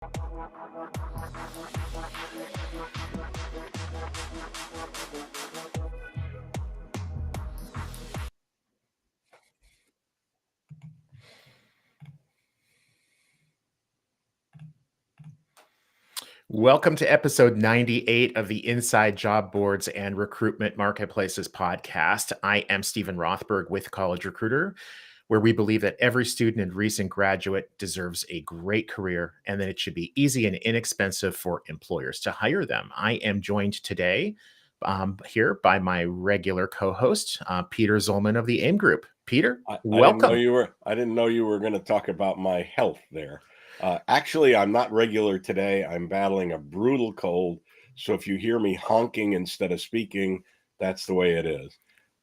Welcome to episode 98 of the Inside Job Boards and Recruitment Marketplaces podcast. I am Stephen Rothberg with College Recruiter, where we believe that every student and recent graduate deserves a great career and that it should be easy and inexpensive for employers to hire them. I am joined today here by my regular co-host, Peter Zollman of the AIM Group. Peter, welcome. I didn't know you were going to talk about my health there. Actually, I'm not regular today. I'm battling a brutal cold. So if you hear me honking instead of speaking, that's the way it is.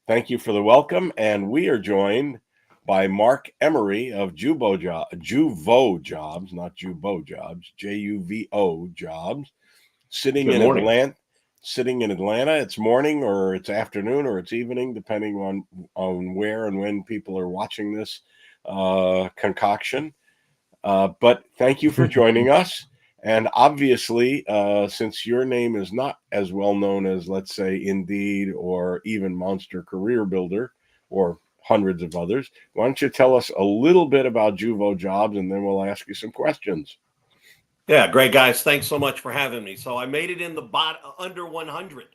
Thank you for the welcome. And we are joined by Mark Emery of Juvo Jobs, not Juvo Jobs, Juvo Jobs, sitting in Atlanta. It's morning or it's afternoon or it's evening, depending on where and when people are watching this concoction. But thank you for joining us. And obviously, since your name is not as well known as, let's say, Indeed or even Monster Career Builder or hundreds of others, why don't you tell us a little bit about Juvo Jobs, and then we'll ask you some questions. Yeah, great, guys. Thanks so much for having me. So I made it in the under 100.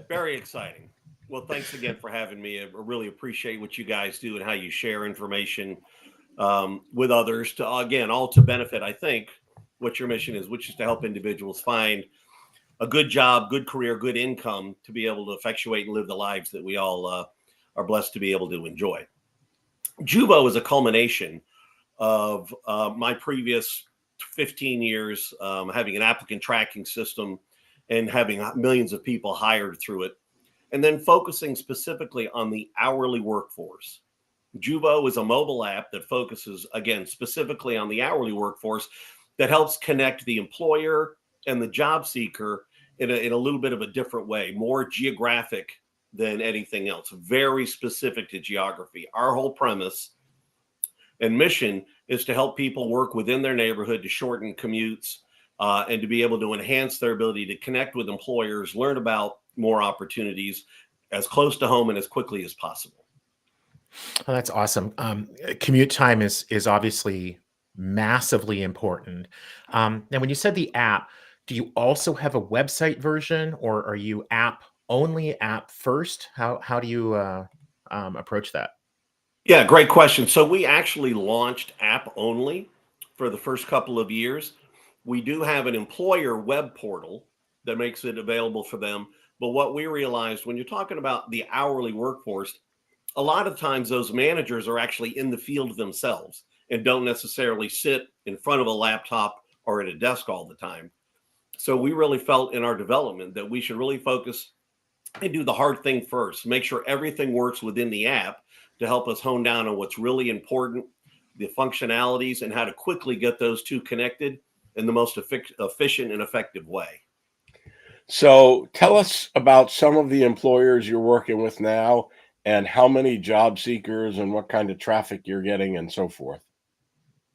Very exciting. Well, thanks again for having me. I really appreciate what you guys do and how you share information with others to, again, all to benefit, I think, what your mission is, which is to help individuals find a good job, good career, good income to be able to effectuate and live the lives that we all are blessed to be able to enjoy. Juvo is a culmination of my previous 15 years having an applicant tracking system and having millions of people hired through it, and then focusing specifically on the hourly workforce. Juvo is a mobile app that focuses, again, specifically on the hourly workforce that helps connect the employer and the job seeker in a little bit of a different way, more geographic than anything else, very specific to geography. Our whole premise and mission is to help people work within their neighborhood to shorten commutes and to be able to enhance their ability to connect with employers, learn about more opportunities as close to home and as quickly as possible. Oh, that's awesome. Commute time is obviously massively important. Now, when you said the app, do you also have a website version, or are you app first? How do you approach that? Yeah, great question. So we actually launched app only for the first couple of years. We do have an employer web portal that makes it available for them. But what we realized when you're talking about the hourly workforce, a lot of times those managers are actually in the field themselves and don't necessarily sit in front of a laptop or at a desk all the time. So we really felt in our development that we should really focus and do the hard thing first, make sure everything works within the app to help us hone down on what's really important, the functionalities, and how to quickly get those two connected in the most efficient and effective way. So tell us about some of the employers you're working with now and how many job seekers and what kind of traffic you're getting and so forth.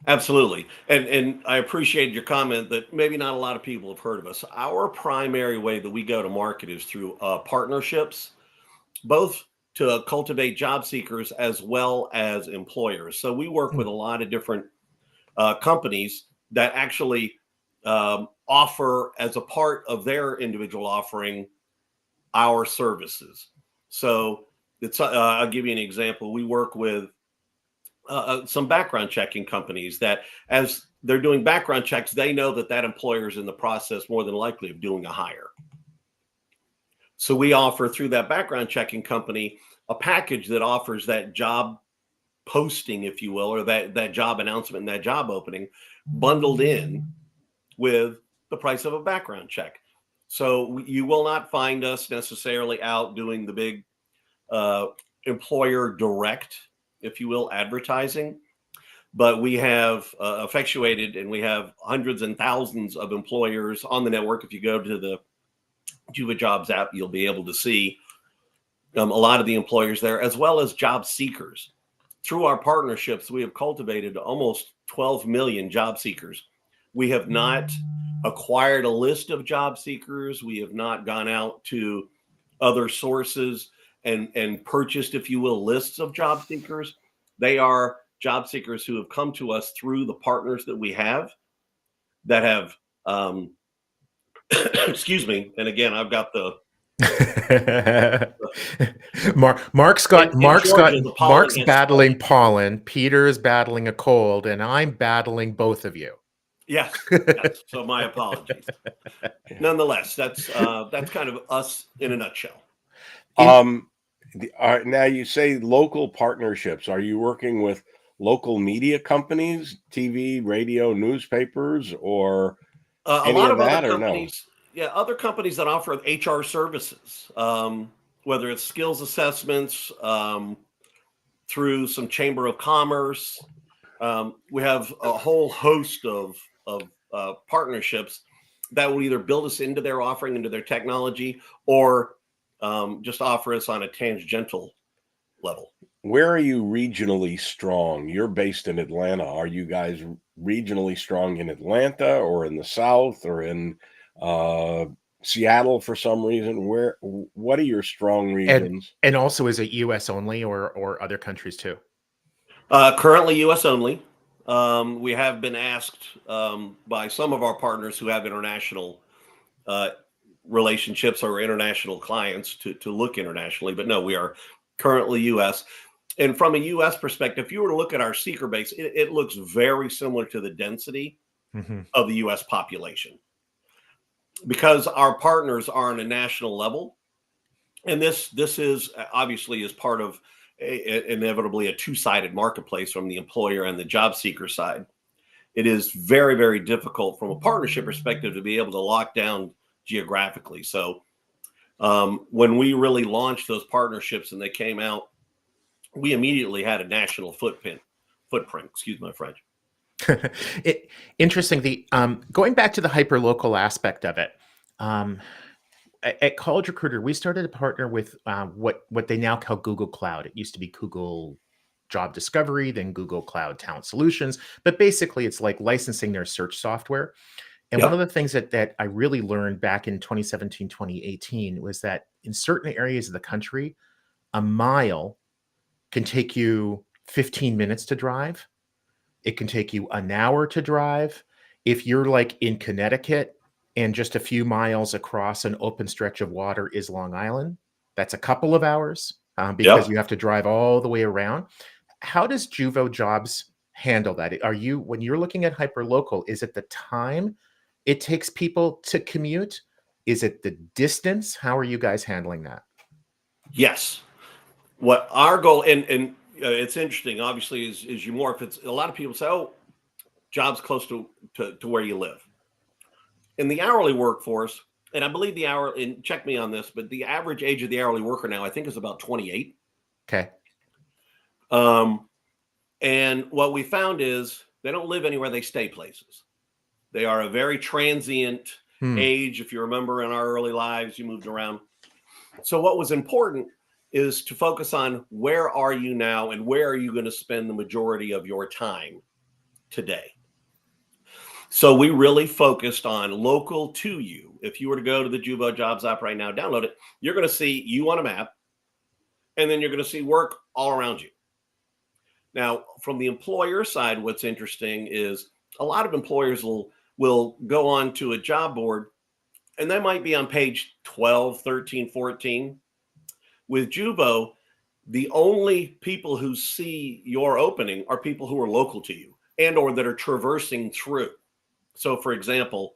Absolutely. And I appreciate your comment that maybe not a lot of people have heard of us. Our primary way that we go to market is through partnerships, both to cultivate job seekers as well as employers. So we work with a lot of different companies that actually offer as a part of their individual offering our services. So I'll give you an example. We work with some background checking companies that as they're doing background checks, they know that employer is in the process more than likely of doing a hire. So we offer through that background checking company a package that offers that job posting, if you will, or that job announcement and that job opening bundled in with the price of a background check. So you will not find us necessarily out doing the big employer direct, if you will, advertising. But we have effectuated, and we have hundreds and thousands of employers on the network. If you go to the Juvo Jobs app, you'll be able to see a lot of the employers there, as well as job seekers. Through our partnerships, we have cultivated almost 12 million job seekers. We have not acquired a list of job seekers. We have not gone out to other sources and purchased, if you will, lists of job seekers. They are job seekers who have come to us through the partners that we have that have, excuse me. And again, I've got the Mark's Georgia, the pollen has battling pollen. Peter is battling a cold, and I'm battling both of you. Yes. Yes. So my apologies. Nonetheless, that's kind of us in a nutshell. Now you say local partnerships. Are you working with local media companies, TV, radio, newspapers, or a lot of that, other or no? companies? Yeah, other companies that offer HR services, whether it's skills assessments, through some chamber of commerce. We have a whole host of partnerships that will either build us into their offering, into their technology, or just offer us on a tangential level. Where are you regionally strong? You're based in Atlanta. Are you guys regionally strong in Atlanta or in the South or in Seattle for some reason? What are your strong regions? And also, is it U.S. only or other countries too? Currently U.S. only. We have been asked by some of our partners who have international relationships or international clients to look internationally, but no, we are currently U.S. And from a U.S. perspective, if you were to look at our seeker base, it looks very similar to the density of the U.S. population, because our partners are on a national level, and this is obviously is part of inevitably a two-sided marketplace from the employer and the job seeker side. It is very, very difficult from a partnership perspective to be able to lock down geographically. So when we really launched those partnerships and they came out, we immediately had a national footprint. Excuse my French. Interesting. The going back to the hyperlocal aspect of it. At College Recruiter, we started to partner with what they now call Google Cloud. It used to be Google Job Discovery, then Google Cloud Talent Solutions. But basically, it's like licensing their search software. And one of the things that I really learned back in 2017, 2018 was that in certain areas of the country, a mile can take you 15 minutes to drive. It can take you an hour to drive. If you're like in Connecticut, and just a few miles across an open stretch of water is Long Island, that's a couple of hours because you have to drive all the way around. How does Juvo Jobs handle that? When you're looking at hyperlocal, is it the time it takes people to commute? Is it the distance? How are you guys handling that? Yes. What our goal, and it's interesting, obviously, is you morph. It's a lot of people say, oh, jobs close to where you live. In the hourly workforce, and I believe and check me on this, but the average age of the hourly worker now, I think, is about 28. Okay. And what we found is they don't live anywhere, they stay places. They are a very transient age. If you remember, in our early lives, you moved around. So what was important is to focus on where are you now and where are you going to spend the majority of your time today. So we really focused on local to you. If you were to go to the Juvo Jobs app right now, download it, you're going to see you on a map, and then you're going to see work all around you. Now, from the employer side, what's interesting is a lot of employers will go on to a job board, and they might be on page 12, 13, 14. With Juvo, the only people who see your opening are people who are local to you and or that are traversing through. So, for example,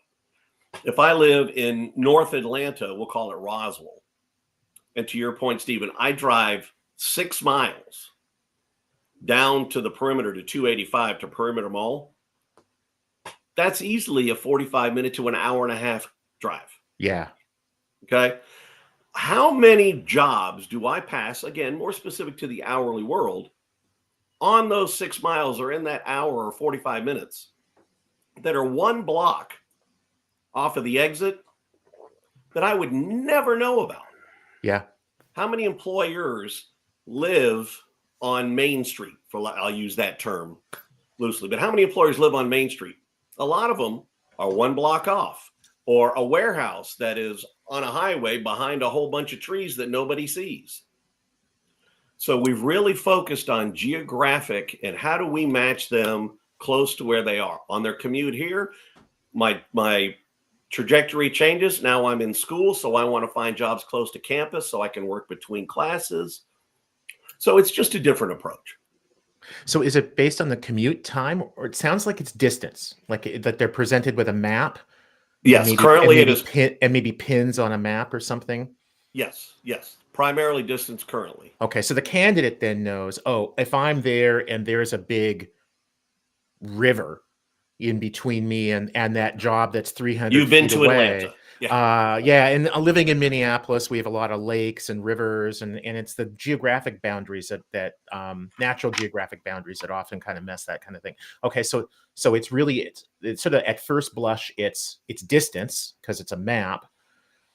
if I live in North Atlanta, we'll call it Roswell. And to your point, Stephen, I drive 6 miles down to the perimeter to 285 to Perimeter Mall. That's easily a 45-minute to an hour and a half drive. Yeah. Okay. How many jobs do I pass, again, more specific to the hourly world, on those 6 miles or in that hour or 45 minutes that are one block off of the exit that I would never know about? Yeah. How many employers live on Main Street, I'll use that term, loosely. But how many employers live on Main Street? A lot of them are one block off, or a warehouse that is on a highway behind a whole bunch of trees that nobody sees. So we've really focused on geographic and how do we match them close to where they are on their commute here. My trajectory changes. Now I'm in school, so I want to find jobs close to campus so I can work between classes. So it's just a different approach. So is it based on the commute time, or it sounds like it's distance, like that they're presented with a map? Yes, currently it is. And maybe pins on a map or something? Yes. Primarily distance currently. Okay, so the candidate then knows, oh, if I'm there and there's a big river in between me and that job that's 300 You've been feet to away. Atlanta. Yeah. And living in Minneapolis, we have a lot of lakes and rivers, and it's the geographic boundaries that natural geographic boundaries that often kind of mess that kind of thing. Okay, so it's really it's sort of at first blush it's distance because it's a map,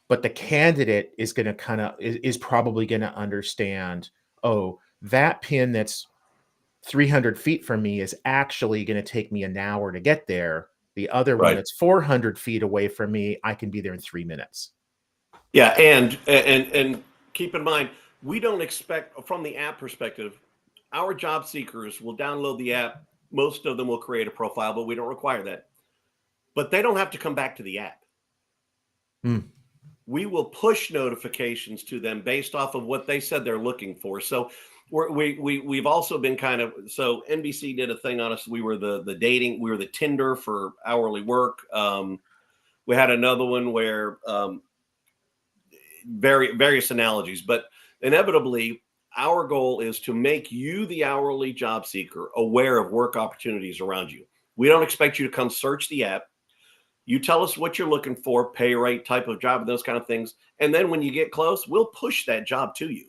but the candidate is going to is probably going to understand, oh, that pin that's 300 feet from me is actually going to take me an hour to get there. The other one that's 400 feet away from me, I can be there in 3 minutes. Yeah, and keep in mind, we don't expect, from the app perspective, our job seekers will download the app. Most of them will create a profile, but we don't require that. But they don't have to come back to the app. We will push notifications to them based off of what they said they're looking for. So we've also been so NBC did a thing on us. We were we were the Tinder for hourly work. We had another one where various analogies, but inevitably our goal is to make you, the hourly job seeker, aware of work opportunities around you. We don't expect you to come search the app. You tell us what you're looking for, pay rate, type of job, those kind of things. And then when you get close, we'll push that job to you.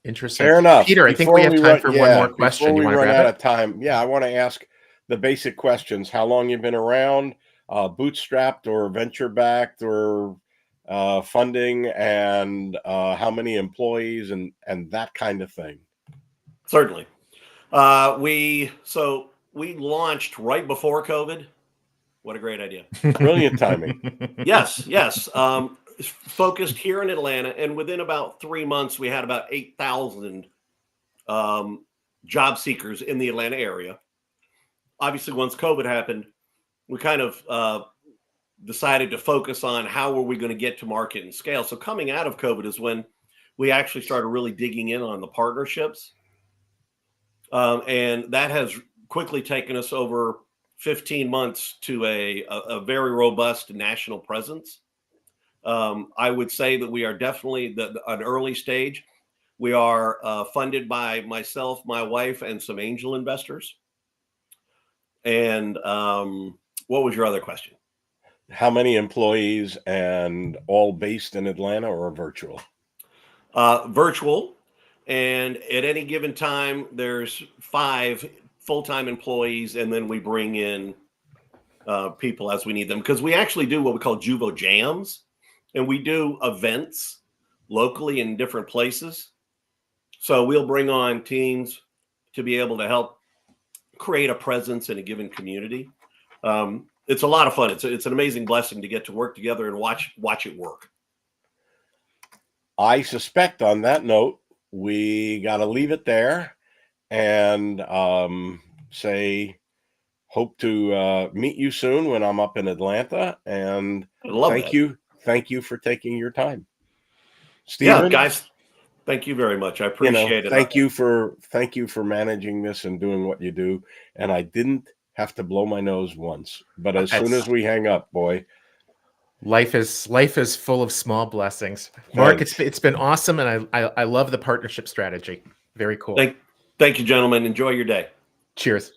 Interesting. Fair enough. Peter, I think we have time for one more question. Before we run out of time, I want to ask the basic questions. How long you've been around, bootstrapped or venture-backed or funding, and how many employees and that kind of thing. Certainly. We launched right before COVID. What a great idea. Brilliant timing. Yes. Focused here in Atlanta, and within about 3 months, we had about 8,000 job seekers in the Atlanta area. Obviously, once COVID happened, we kind of decided to focus on how were we going to get to market and scale. So coming out of COVID is when we actually started really digging in on the partnerships. And that has quickly taken us over 15 months to a very robust national presence. I would say that we are definitely an early stage. We are funded by myself, my wife, and some angel investors. And what was your other question? How many employees, and all based in Atlanta or virtual? Virtual. And at any given time, there's 5 full-time employees, and then we bring in people as we need them, because we actually do what we call Juvo Jams, and we do events locally in different places. So we'll bring on teams to be able to help create a presence in a given community. It's a lot of fun. It's an amazing blessing to get to work together and watch it work. I suspect on that note, we got to leave it there and say hope to meet you soon when I'm up in Atlanta. And thank you for taking your time, Stephen. Yeah, guys, thank you very much. I appreciate it. Thank you for managing this and doing what you do. And I didn't have to blow my nose once, but as soon as we hang up, boy, life is full of small blessings. Mark, it's been awesome, and I love the partnership strategy. Very cool. Thank you, gentlemen. Enjoy your day. Cheers.